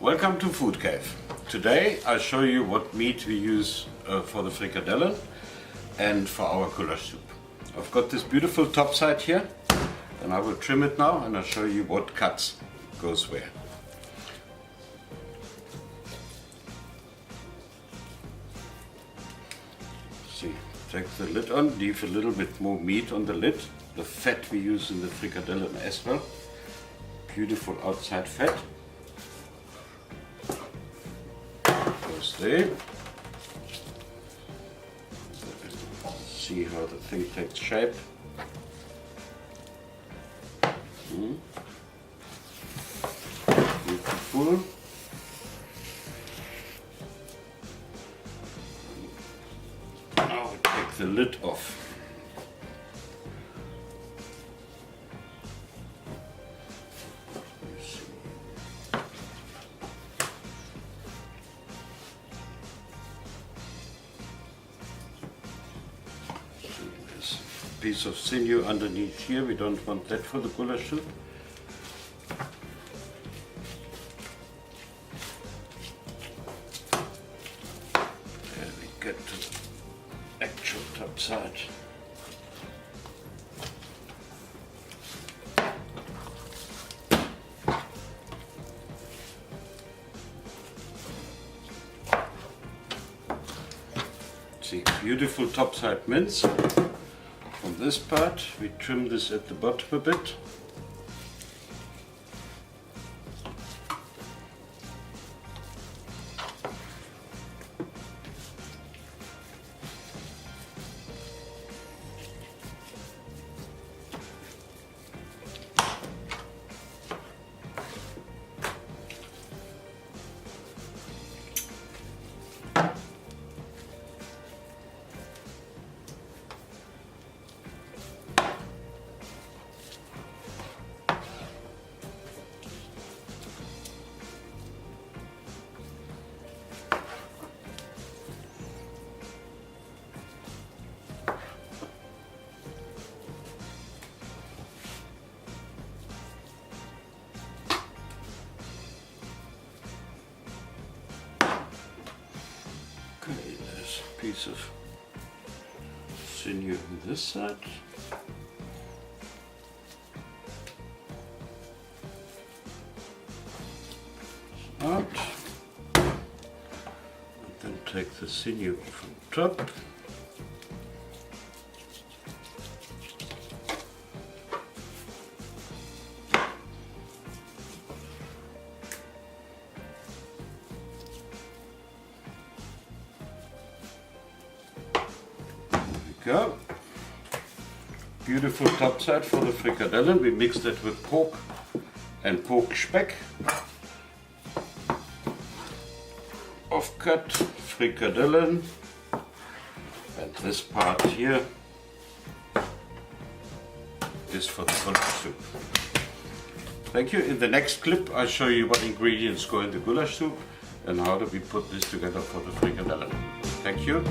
Welcome to Food Cave. Today I show you what meat we use for the frikadellen and for our goulash soup. I've got this beautiful topside here and I will trim it now and I'll show you what cuts goes where. See, take the lid on, leave a little bit more meat on the lid. The fat we use in the frikadellen as well. Beautiful outside fat. Goes there. See how the thing takes shape. Beautiful. Now we take the lid off. Piece of sinew underneath here, we don't want that for the goulash soup. There we get to the actual top side. See, beautiful topside mince. On this part, we trim this at the bottom a bit. Okay, there's a piece of sinew on this side. Out. And then take the sinew from top. Go. Beautiful topside for the frikadellen. We mix that with pork and pork speck. Off-cut frikadellen, and this part here is for the goulash soup. Thank you. In the next clip I'll show you what ingredients go in the goulash soup and how do we put this together for the frikadellen. Thank you.